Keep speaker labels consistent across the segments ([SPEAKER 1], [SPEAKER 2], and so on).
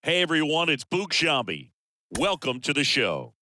[SPEAKER 1] Hey everyone, it's Boog Shambi. Welcome to the show.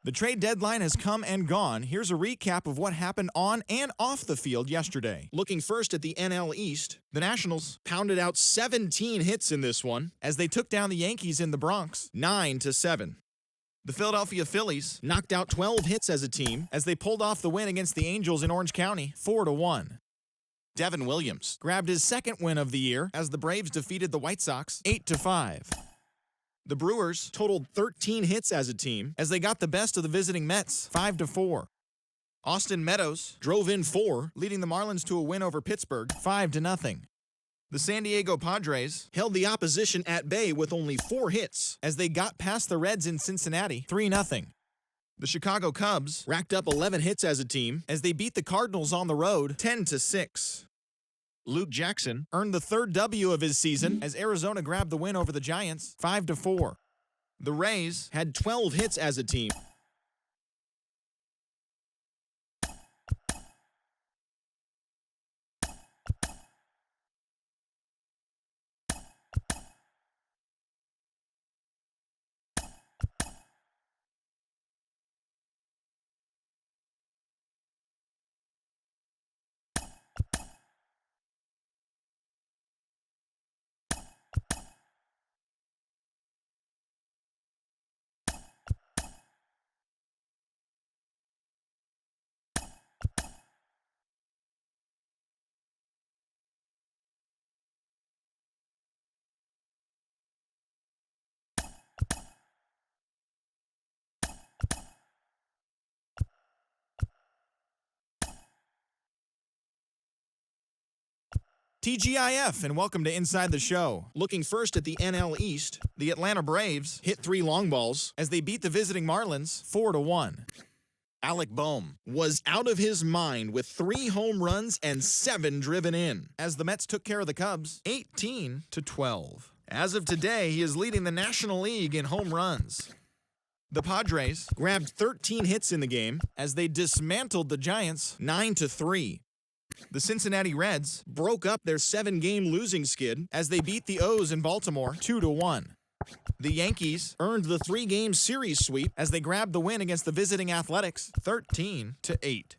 [SPEAKER 2] The trade deadline has come and gone. Here's a recap of what happened on and off the field yesterday. Looking first at the NL East, the Nationals pounded out 17 hits in this one as they took down the Yankees in the Bronx 9-7. The Philadelphia Phillies knocked out 12 hits as a team as they pulled off the win against the Angels in Orange County 4-1. Devin Williams grabbed his second win of the year as the Braves defeated the White Sox 8-5. The Brewers totaled 13 hits as a team as they got the best of the visiting Mets 5-4. Austin Meadows drove in 4, leading the Marlins to a win over Pittsburgh 5-0. The San Diego Padres held the opposition at bay with only 4 hits as they got past the Reds in Cincinnati 3-0. The Chicago Cubs racked up 11 hits as a team as they beat the Cardinals on the road 10-6. Luke Jackson earned the third W of his season as Arizona grabbed the win over the Giants 5-4. The Rays had 12 hits as a team. TGIF, and welcome to Inside the Show. Looking first at the NL East, the Atlanta Braves hit 3 long balls as they beat the visiting Marlins 4-1. Alec Boehm was out of his mind with 3 home runs and 7 driven in as the Mets took care of the Cubs 18-12. As of today, he is leading the National League in home runs. The Padres grabbed 13 hits in the game as they dismantled the Giants 9-3. The Cincinnati Reds broke up their 7-game losing skid as they beat the O's in Baltimore 2-1. The Yankees earned the 3-game series sweep as they grabbed the win against the visiting Athletics 13-8.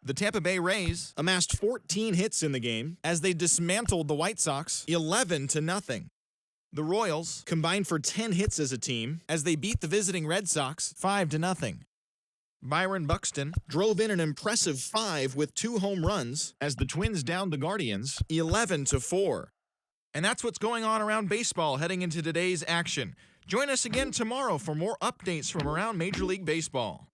[SPEAKER 2] The Tampa Bay Rays amassed 14 hits in the game as they dismantled the White Sox 11-0. The Royals combined for 10 hits as a team as they beat the visiting Red Sox 5-0. Byron Buxton drove in an impressive 5 with 2 home runs as the Twins downed the Guardians 11-4. And that's what's going on around baseball heading into today's action. Join us again tomorrow for more updates from around Major League Baseball.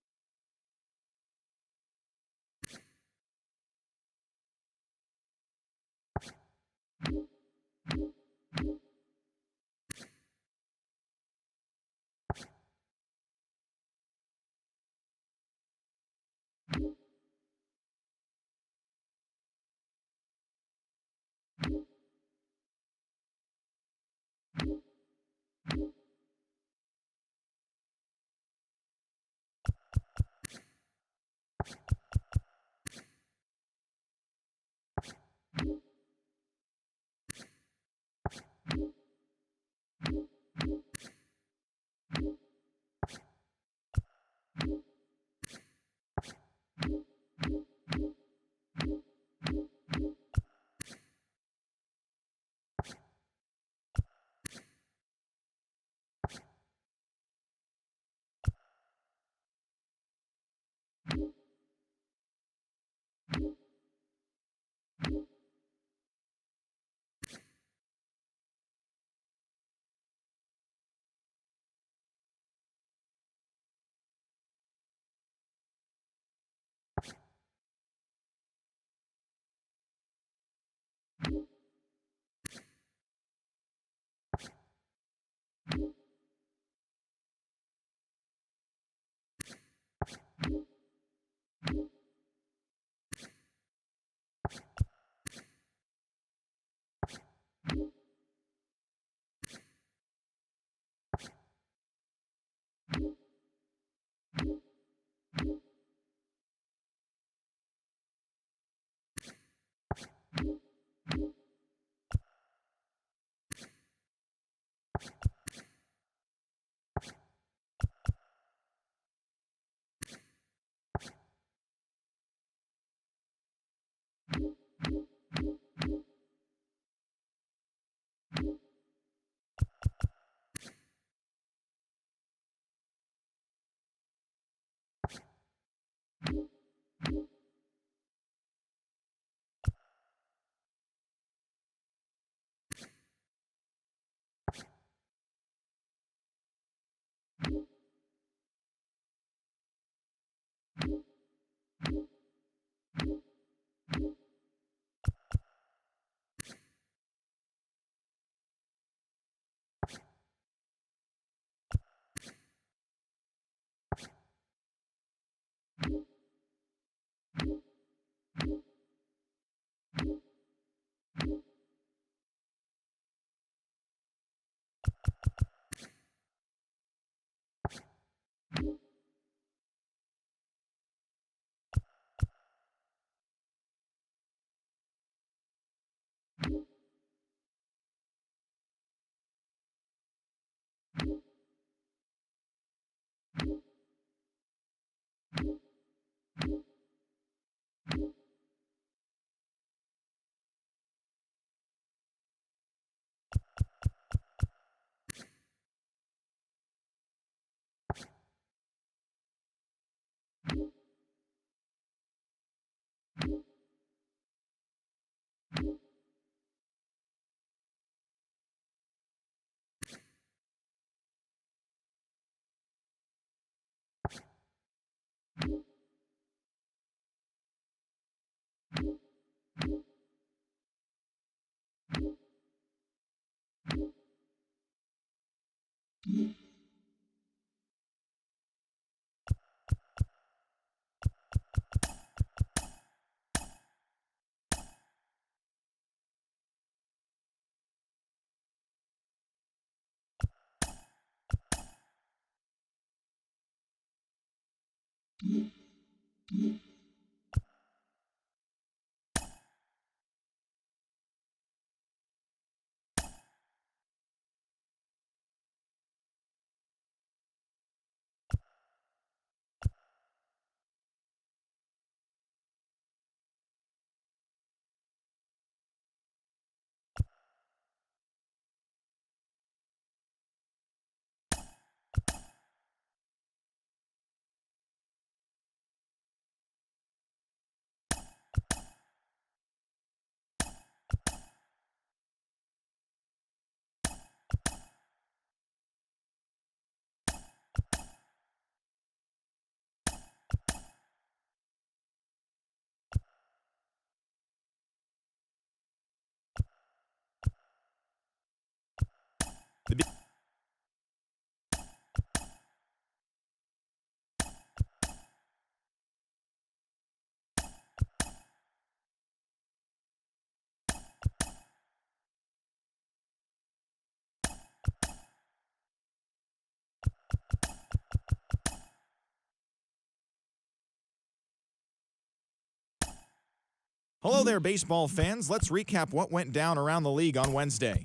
[SPEAKER 2] Hello there, baseball fans. Let's recap what went down around the league on Wednesday.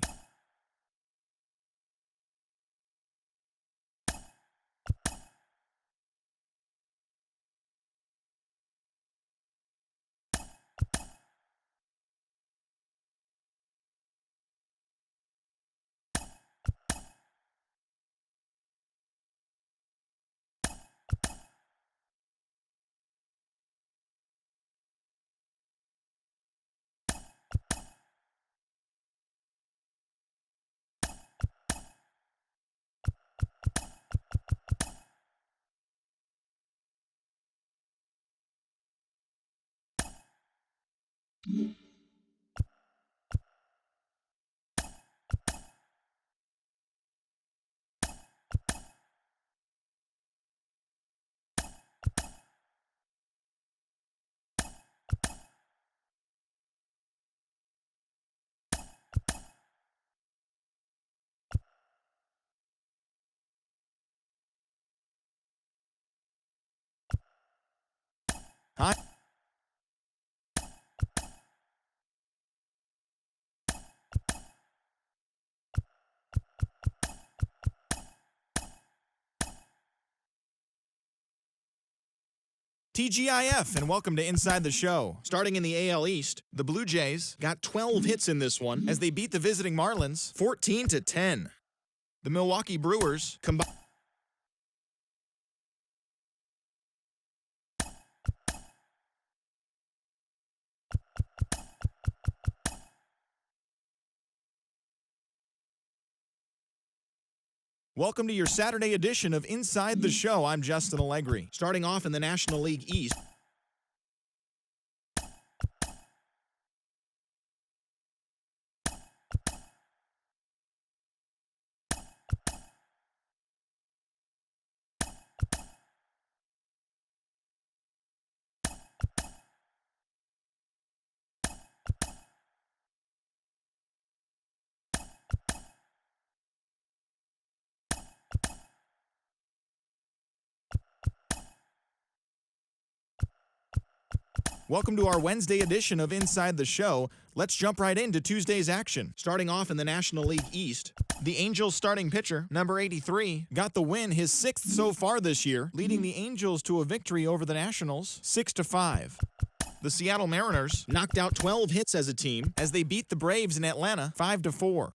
[SPEAKER 2] Hi. TGIF, and welcome to Inside the Show. Starting in the AL East, the Blue Jays got 12 hits in this one as they beat the visiting Marlins 14-10. The Milwaukee Brewers combined. Welcome to your Saturday edition of Inside the Show. I'm Justin Allegri. Starting off in the National League East. Welcome to our Wednesday edition of Inside the Show. Let's jump right into Tuesday's action. Starting off in the National League East, the Angels starting pitcher, number 83, got the win, his 6th so far this year, leading the Angels to a victory over the Nationals, 6-5. The Seattle Mariners knocked out 12 hits as a team as they beat the Braves in Atlanta, 5-4.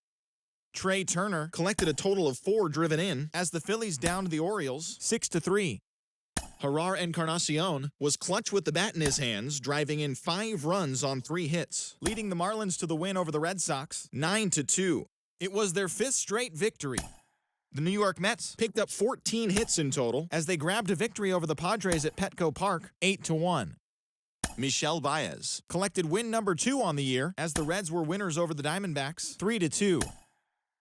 [SPEAKER 2] Trey Turner collected a total of 4 driven in as the Phillies downed the Orioles, 6-3. Gerard Encarnacion was clutch with the bat in his hands, driving in 5 runs on 3 hits, leading the Marlins to the win over the Red Sox, 9-2. It was their 5th straight victory. The New York Mets picked up 14 hits in total as they grabbed a victory over the Padres at Petco Park, 8-1. Michel Baez collected win number 2 on the year as the Reds were winners over the Diamondbacks, 3-2.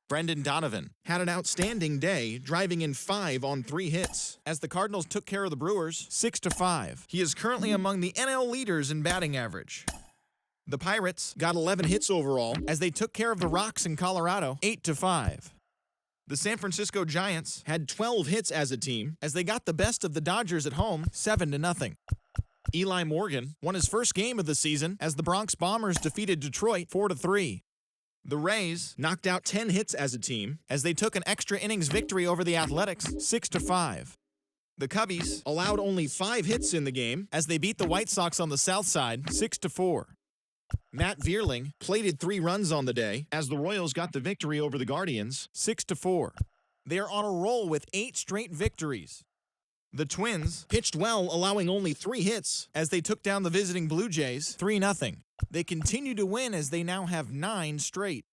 [SPEAKER 2] Brendan Donovan had an outstanding day, driving in 5 on 3 hits as the Cardinals took care of the Brewers, 6-5. He is currently among the NL leaders in batting average. The Pirates got 11 hits overall as they took care of the Rocks in Colorado, 8-5. The San Francisco Giants had 12 hits as a team as they got the best of the Dodgers at home, 7-0. Eli Morgan won his first game of the season as the Bronx Bombers defeated Detroit, 4-3. The Rays knocked out 10 hits as a team as they took an extra innings victory over the Athletics, 6-5. The Cubbies allowed only 5 hits in the game as they beat the White Sox on the south side, 6-4. Matt Vierling plated 3 runs on the day as the Royals got the victory over the Guardians, 6-4. They are on a roll with 8 straight victories. The Twins pitched well, allowing only 3 hits as they took down the visiting Blue Jays, 3-0. They continue to win as they now have 9 straight.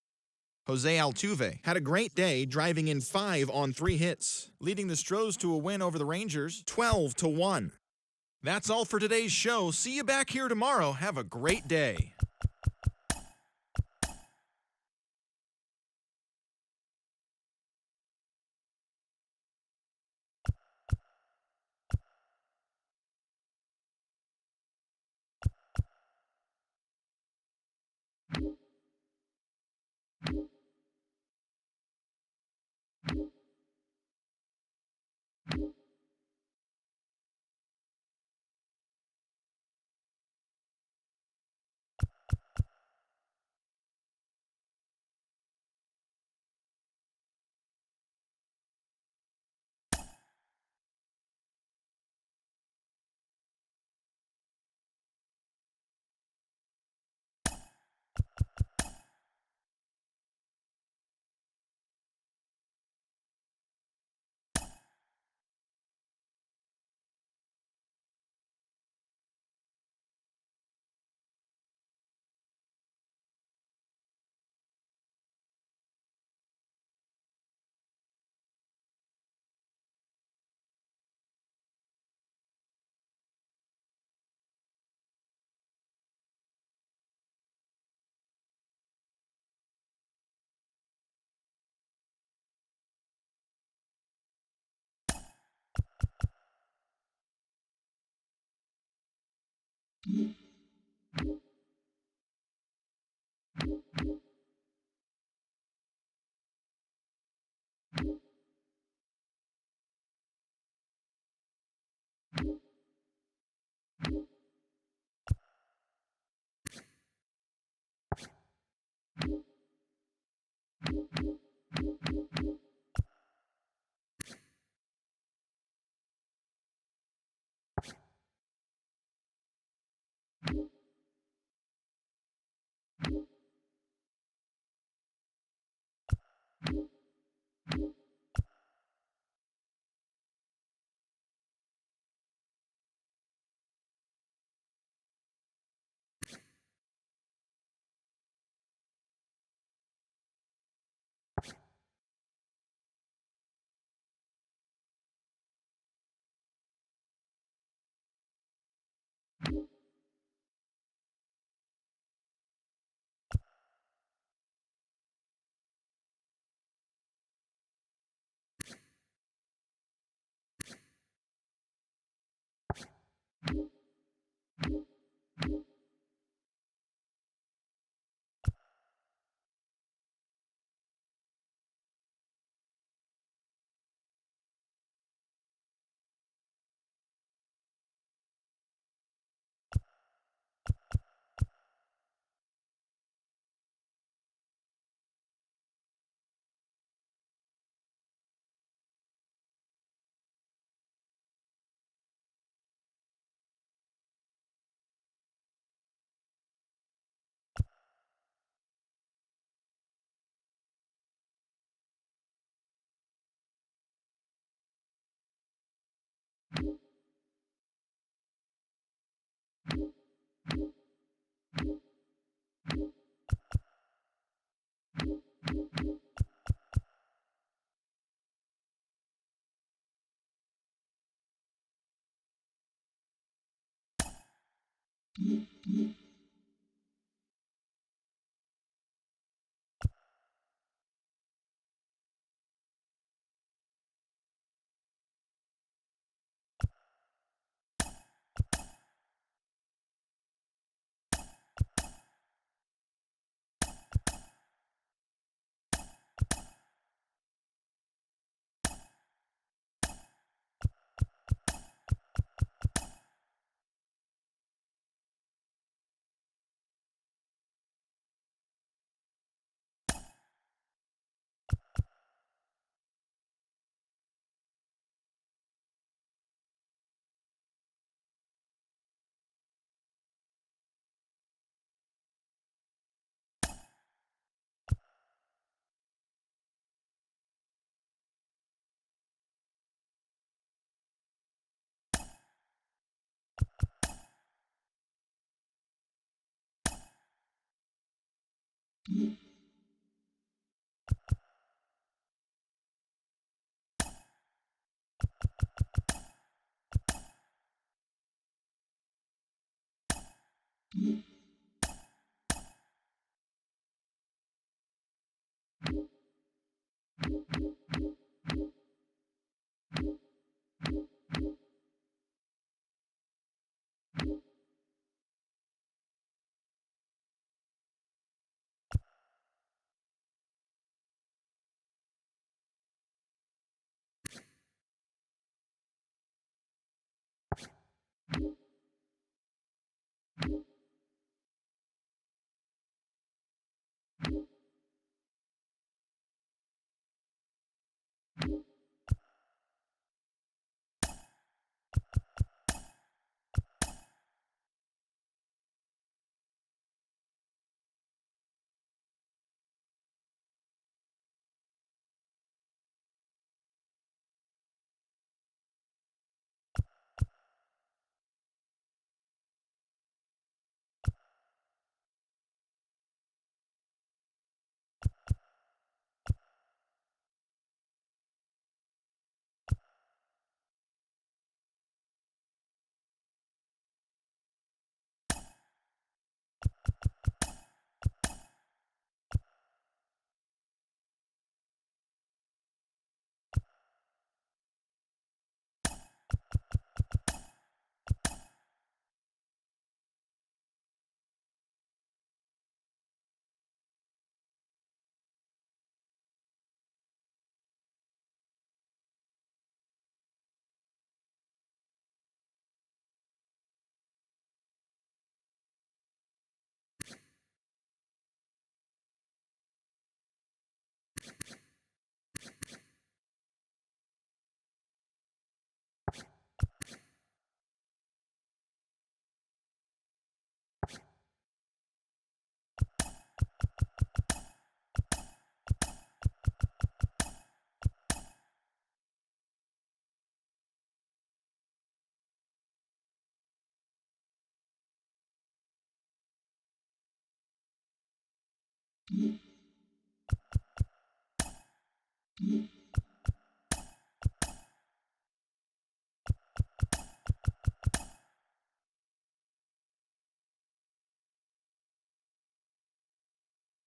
[SPEAKER 2] Jose Altuve had a great day, driving in 5 on 3 hits, leading the Stros to a win over the Rangers, 12-1. That's all for today's show. See you back here tomorrow. Have a great day.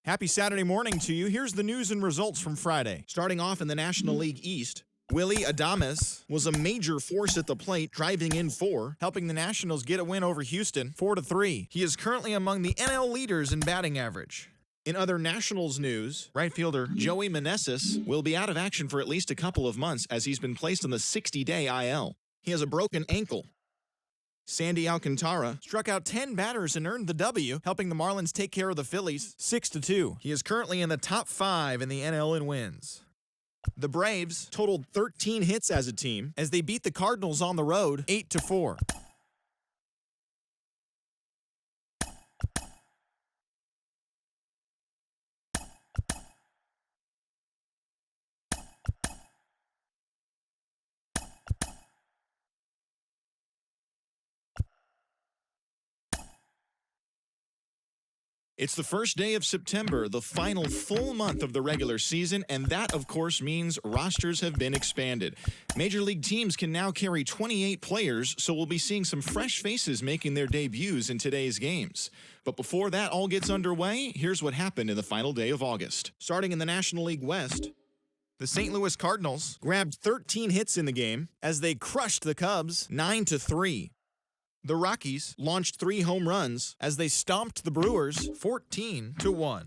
[SPEAKER 2] Happy Saturday morning to you. Here's the news and results from Friday. Starting off in the National League East, Willie Adames was a major force at the plate, driving in 4, helping the Nationals get a win over Houston, 4-3. He is currently among the NL leaders in batting average. In other Nationals news, right fielder Joey Meneses will be out of action for at least a couple of months as he's been placed on the 60-day IL. He has a broken ankle. Sandy Alcantara struck out 10 batters and earned the W, helping the Marlins take care of the Phillies 6-2. He is currently in the top 5 in the NL in wins. The Braves totaled 13 hits as a team as they beat the Cardinals on the road 8-4. It's the first day of September, the final full month of the regular season, and that, of course, means rosters have been expanded. Major League teams can now carry 28 players, so we'll be seeing some fresh faces making their debuts in today's games. But before that all gets underway, here's what happened in the final day of August. Starting in the National League West, the St. Louis Cardinals grabbed 13 hits in the game as they crushed the Cubs 9-3. The Rockies launched 3 home runs as they stomped the Brewers 14-1.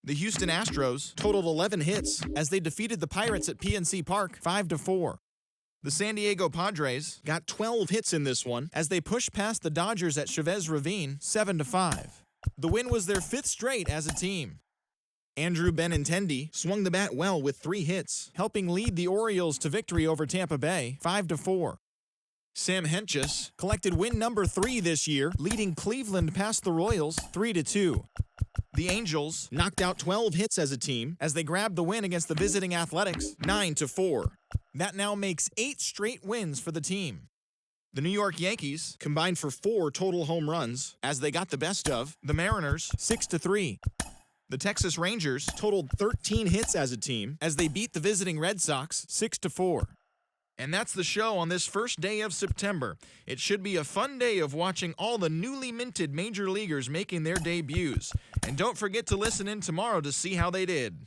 [SPEAKER 2] The Houston Astros totaled 11 hits as they defeated the Pirates at PNC Park 5-4. The San Diego Padres got 12 hits in this one as they pushed past the Dodgers at Chavez Ravine 7-5. The win was their 5th straight as a team. Andrew Benintendi swung the bat well with 3 hits, helping lead the Orioles to victory over Tampa Bay 5-4. Sam Hentges collected win number 3 this year, leading Cleveland past the Royals 3-2. The Angels knocked out 12 hits as a team as they grabbed the win against the visiting Athletics 9-4. That now makes 8 straight wins for the team. The New York Yankees combined for 4 total home runs as they got the best of the Mariners 6-3. The Texas Rangers totaled 13 hits as a team as they beat the visiting Red Sox 6-4. And that's the show on this first day of September. It should be a fun day of watching all the newly minted major leaguers making their debuts. And don't forget to listen in tomorrow to see how they did.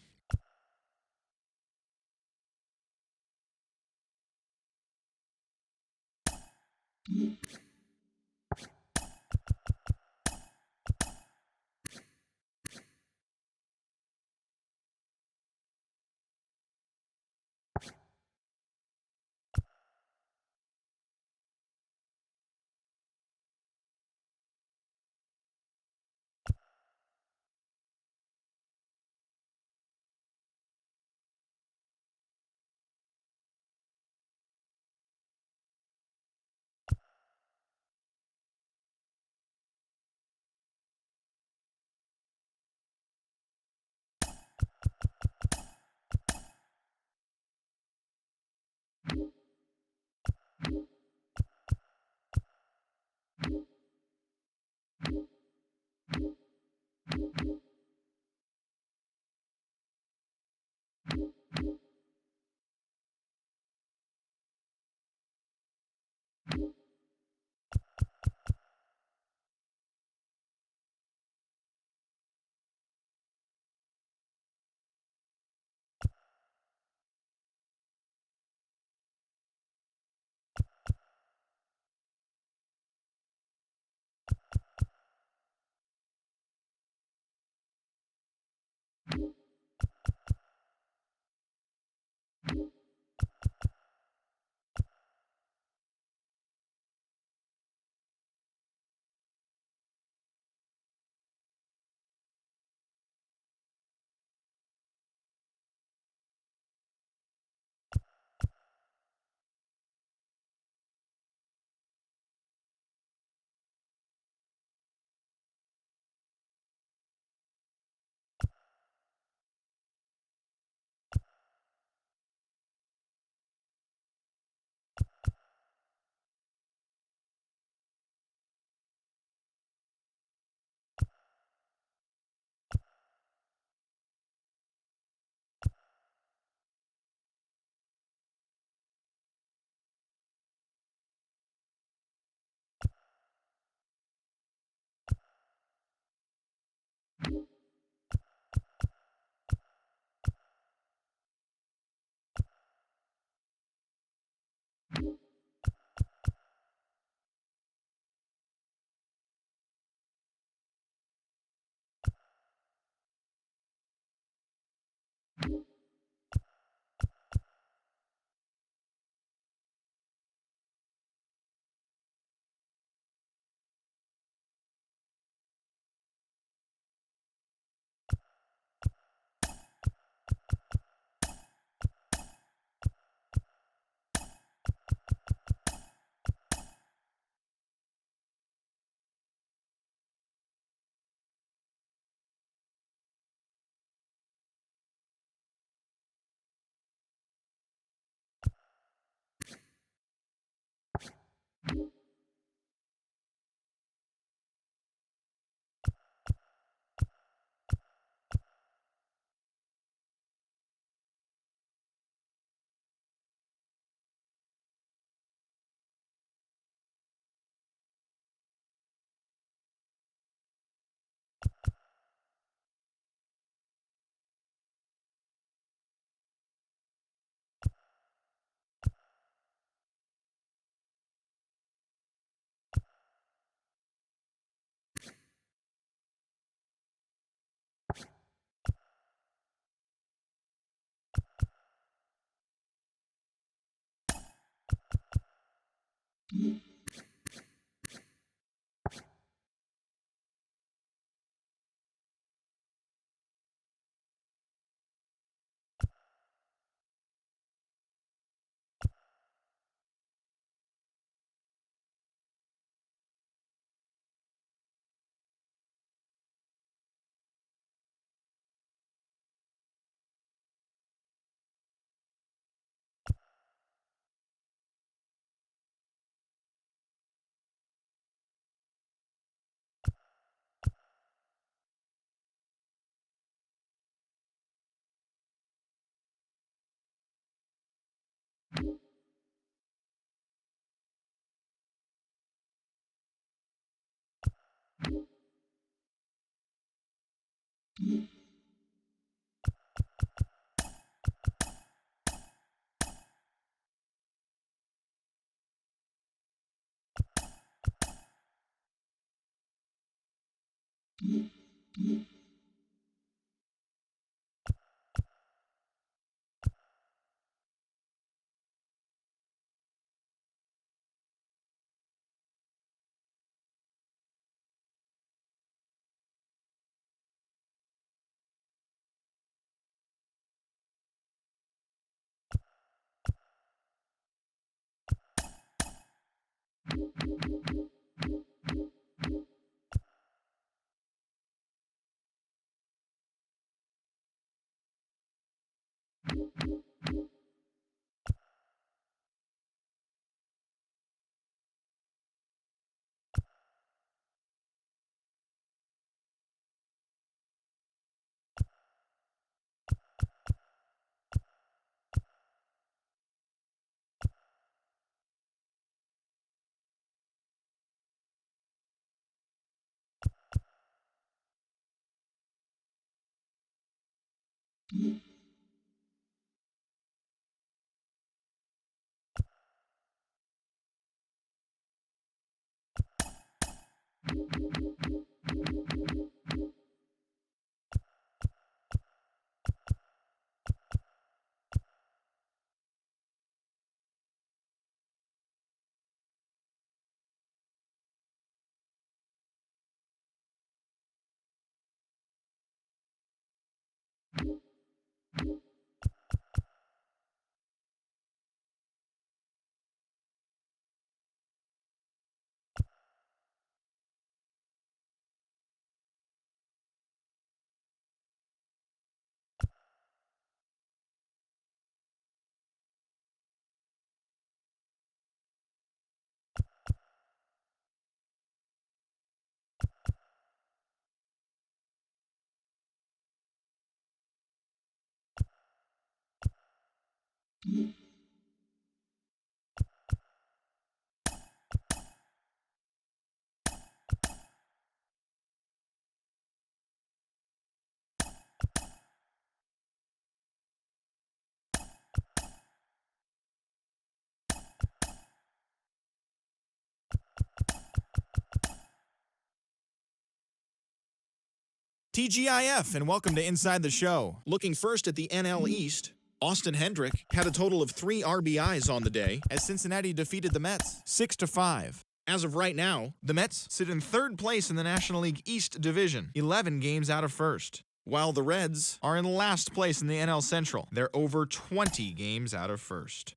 [SPEAKER 2] TGIF, and welcome to Inside the Show. Looking first at the NL East, Austin Hendrick had a total of 3 RBIs on the day as Cincinnati defeated the Mets 6-5. As of right now, the Mets sit in 3rd place in the National League East Division, 11 games out of 1st, while the Reds are in last place in the NL Central. They're over 20 games out of 1st.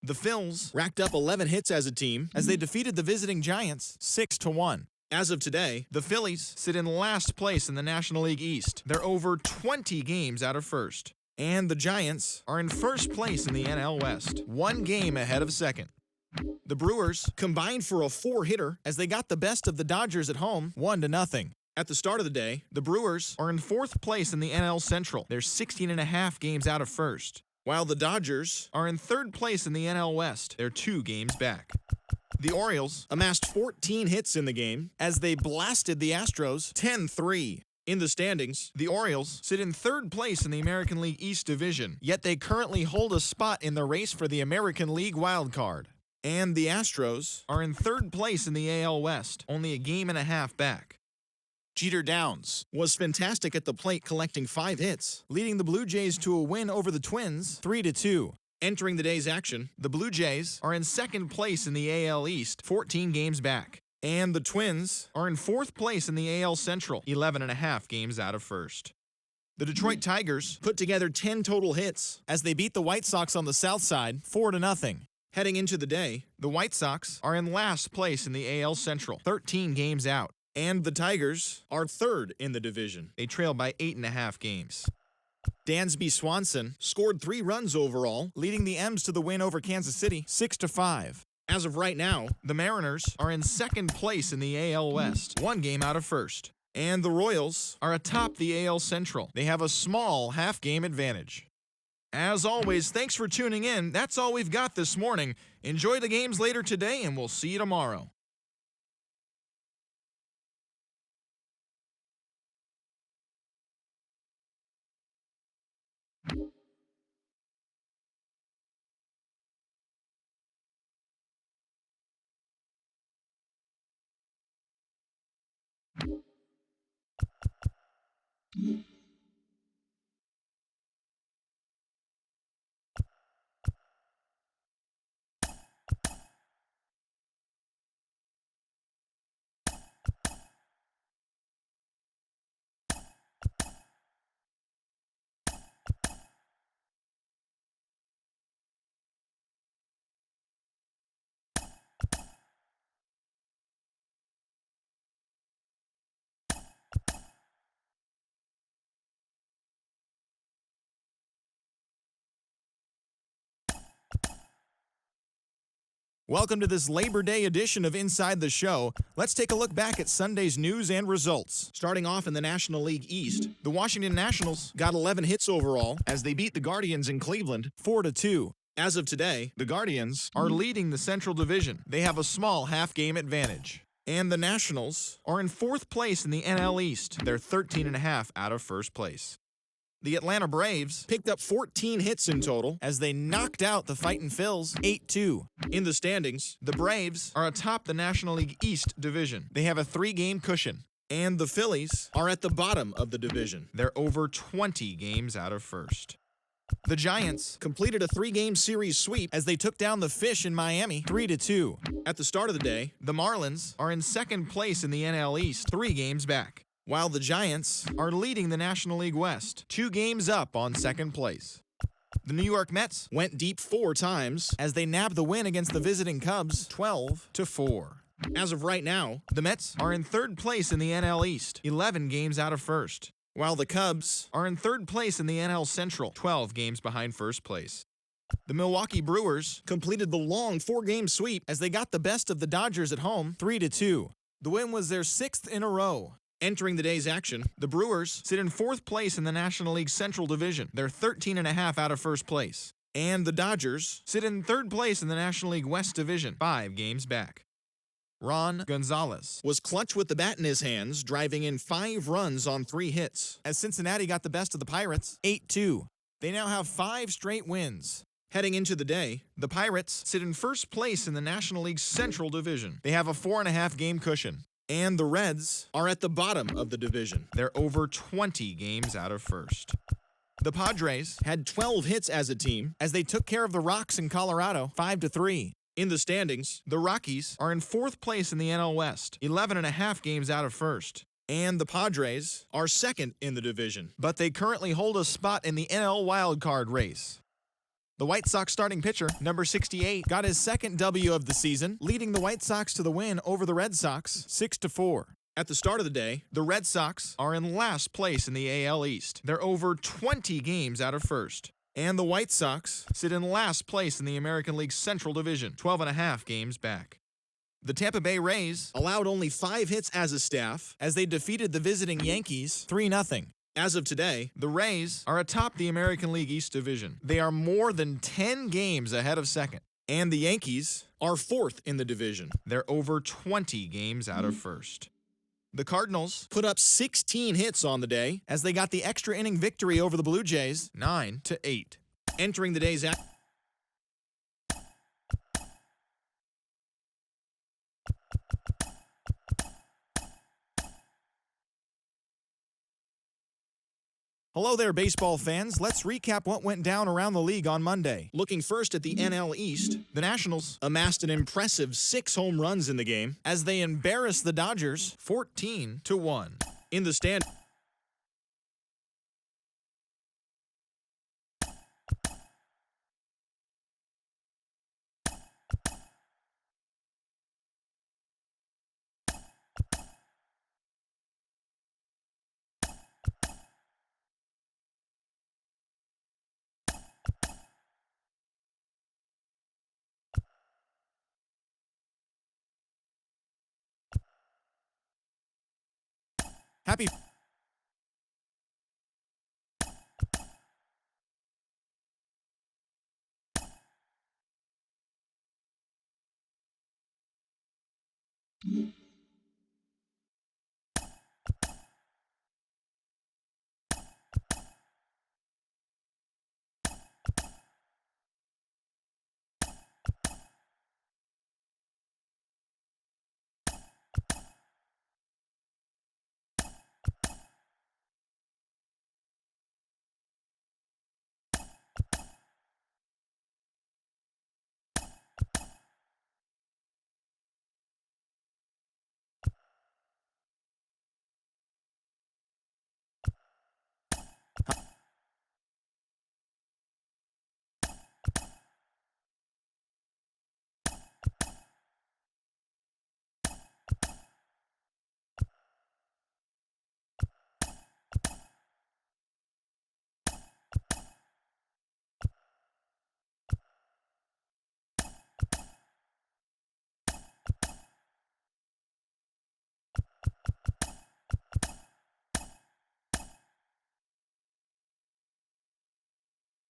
[SPEAKER 2] The Phils racked up 11 hits as a team as they defeated the visiting Giants 6-1. As of today, the Phillies sit in last place in the National League East. They're over 20 games out of 1st. And the Giants are in 1st place in the NL West, 1 game ahead of 2nd. The Brewers combined for a 4-hitter as they got the best of the Dodgers at home, 1-0. At the start of the day, the Brewers are in 4th place in the NL Central. They're 16.5 games out of 1st, while the Dodgers are in 3rd place in the NL West. They're 2 games back. The Orioles amassed 14 hits in the game as they blasted the Astros 10-3. In the standings, the Orioles sit in 3rd place in the American League East Division, yet they currently hold a spot in the race for the American League wildcard. And the Astros are in 3rd place in the AL West, only a game and a half back. Jeter Downs was fantastic at the plate, collecting 5 hits, leading the Blue Jays to a win over the Twins 3-2. Entering the day's action, the Blue Jays are in second place in the AL East, 14 games back. And the Twins are in fourth place in the AL Central, 11.5 games out of first. The Detroit Tigers put together 10 total hits as they beat the White Sox on the south side 4-0. Heading into the day, the White Sox are in last place in the AL Central, 13 games out. And the Tigers are third in the division. They trail by 8.5 games. Dansby Swanson scored 3 runs overall, leading the M's to the win over Kansas City 6-5. As of right now, the Mariners are in second place in the AL West, 1 game out of first. And the Royals are atop the AL Central. They have a small half-game advantage. As always, thanks for tuning in. That's all we've got this morning. Enjoy the games later today, and we'll see you tomorrow. Welcome to this Labor Day edition of Inside the Show. Let's take a look back at Sunday's news and results. Starting off in the National League East, the Washington Nationals got 11 hits overall as they beat the Guardians in Cleveland 4-2. As of today, the Guardians are leading the Central Division. They have a small half-game advantage. And the Nationals are in fourth place in the NL East. They're 13.5 out of first place. The Atlanta Braves picked up 14 hits in total as they knocked out the Fightin' Phils 8-2. In the standings, the Braves are atop the National League East division. They have a 3-game cushion. And the Phillies are at the bottom of the division. They're over 20 games out of first. The Giants completed a 3-game series sweep as they took down the Fish in Miami 3-2. At the start of the day, the Marlins are in second place in the NL East, 3 games back, while the Giants are leading the National League West, 2 games up on second place. The New York Mets went deep 4 times as they nabbed the win against the visiting Cubs 12-4. As of right now, the Mets are in third place in the NL East, 11 games out of first, while the Cubs are in third place in the NL Central, 12 games behind first place. The Milwaukee Brewers completed the long 4-game sweep as they got the best of the Dodgers at home 3-2. The win was their 6th in a row. Entering the day's action, the Brewers sit in fourth place in the National League Central Division. They're 13.5 out of first place. And the Dodgers sit in third place in the National League West Division, 5 games back. Ron Gonzalez was clutch with the bat in his hands, driving in 5 runs on 3 hits, as Cincinnati got the best of the Pirates 8-2. They now have 5 straight wins. Heading into the day, the Pirates sit in first place in the National League Central Division. They have a 4.5-game cushion. And the Reds are at the bottom of the division. They're over 20 games out of first. The Padres had 12 hits as a team as they took care of the Rocks in Colorado 5-3. In the standings, the Rockies are in fourth place in the NL West, 11.5 games out of first. And the Padres are second in the division, but they currently hold a spot in the NL wildcard race. The White Sox starting pitcher, number 68, got his second W of the season, leading the White Sox to the win over the Red Sox 6-4. At the start of the day, the Red Sox are in last place in the AL East. They're over 20 games out of first. And the White Sox sit in last place in the American League Central Division, 12.5 games back. The Tampa Bay Rays allowed only 5 hits as a staff as they defeated the visiting Yankees 3-0. As of today, the Rays are atop the American League East Division. They are more than 10 games ahead of second. And the Yankees are fourth in the division. They're over 20 games out of first. The Cardinals put up 16 hits on the day as they got the extra inning victory over the Blue Jays 9-8. Entering the day's Hello there, baseball fans. Let's recap what went down around the league on Monday. Looking first at the NL East, the Nationals amassed an impressive 6 home runs in the game as they embarrassed the Dodgers 14-1. In the stand. Happy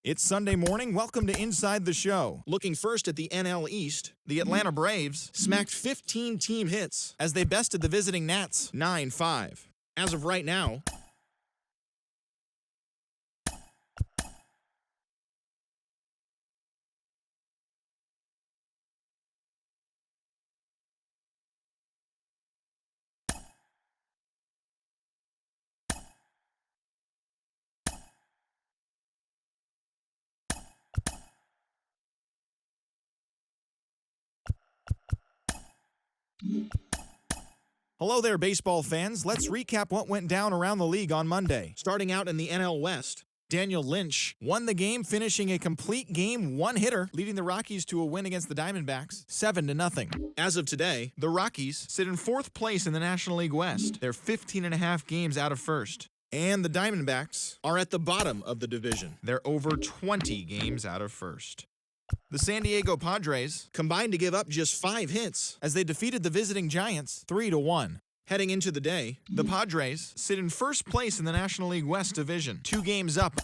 [SPEAKER 2] It's Sunday morning. Welcome to Inside the Show. Looking first at the NL East, the Atlanta Braves smacked 15 team hits as they bested the visiting Nats 9-5. As of right now, hello there, baseball fans. Let's recap what went down around the league on Monday. Starting out in the NL West, Daniel Lynch won the game, finishing a complete game one-hitter, leading the Rockies to a win against the Diamondbacks 7-0. As of today, the Rockies sit in 4th place in the National League West. They're 15.5 games out of first. And the Diamondbacks are at the bottom of the division. They're over 20 games out of first. The San Diego Padres combined to give up just 5 hits as they defeated the visiting Giants 3-1. Heading into the day, the Padres sit in 1st place in the National League West division, 2 games up.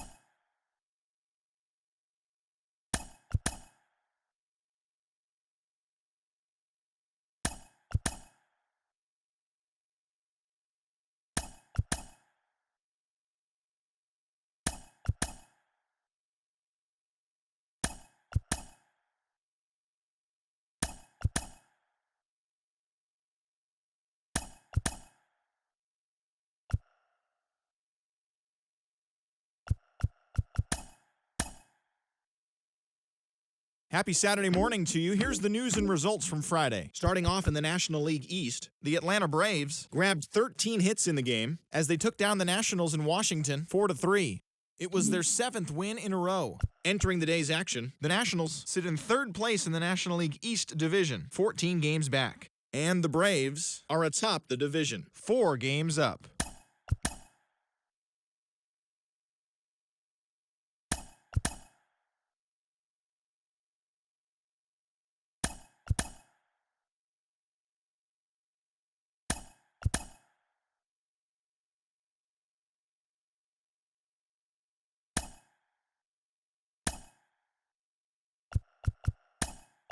[SPEAKER 2] Happy Saturday morning to you. Here's the news and results from Friday. Starting off in the National League East, the Atlanta Braves grabbed 13 hits in the game as they took down the Nationals in Washington 4-3. It was their 7th win in a row. Entering the day's action, the Nationals sit in 3rd place in the National League East division, 14 games back. And the Braves are atop the division, 4 games up.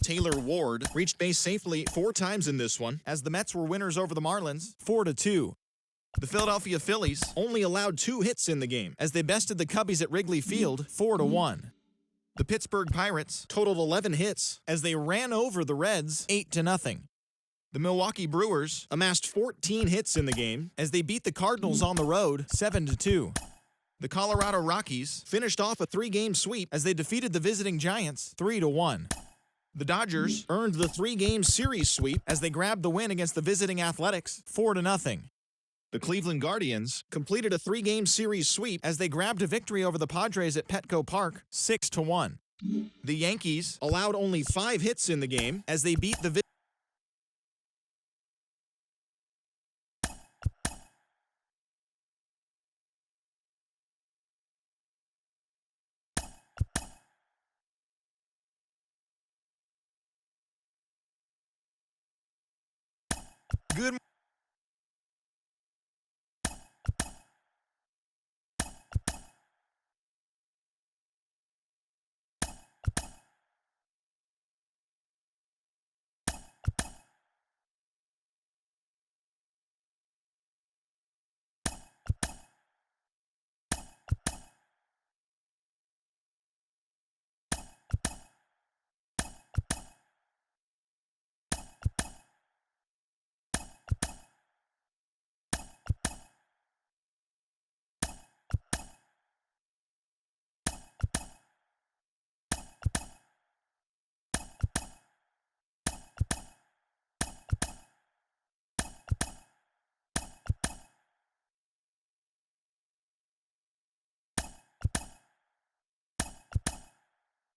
[SPEAKER 2] Taylor Ward reached base safely 4 times in this one, as the Mets were winners over the Marlins 4-2. The Philadelphia Phillies only allowed 2 hits in the game, as they bested the Cubbies at Wrigley Field 4-1. The Pittsburgh Pirates totaled 11 hits, as they ran over the Reds 8-0. The Milwaukee Brewers amassed 14 hits in the game, as they beat the Cardinals on the road 7-2. The Colorado Rockies finished off a 3-game sweep as they defeated the visiting Giants 3-1. The Dodgers earned the 3-game series sweep as they grabbed the win against the visiting Athletics 4-0. The Cleveland Guardians completed a 3-game series sweep as they grabbed a victory over the Padres at Petco Park 6-1. The Yankees allowed only 5 hits in the game as they beat the Good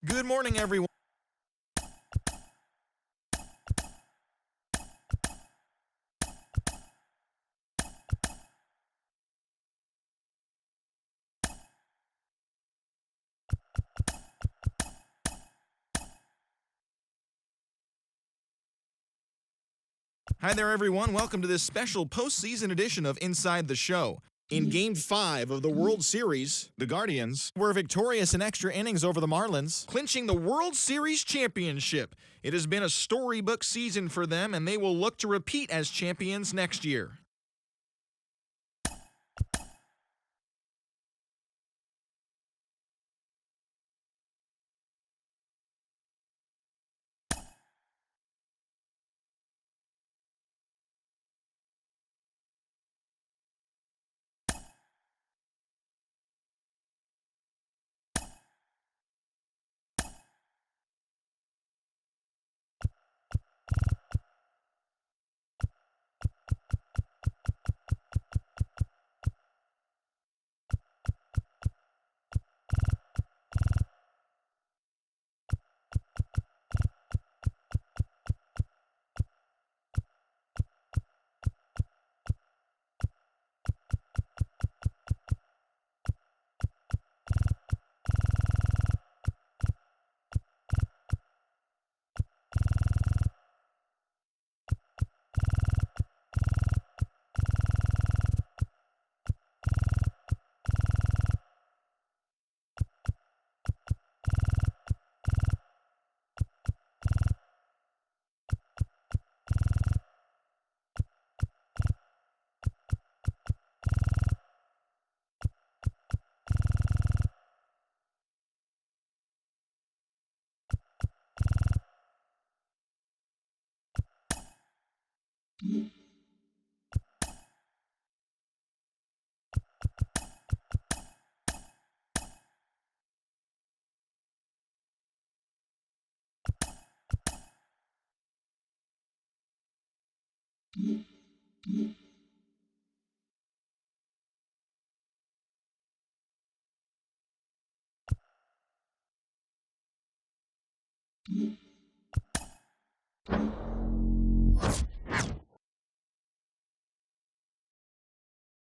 [SPEAKER 2] Good morning, everyone. Hi there, everyone. Welcome to this special postseason edition of Inside the Show. In Game 5 of the World Series, the Guardians were victorious in extra innings over the Marlins, clinching the World Series championship. It has been a storybook season for them, and they will look to repeat as champions next year.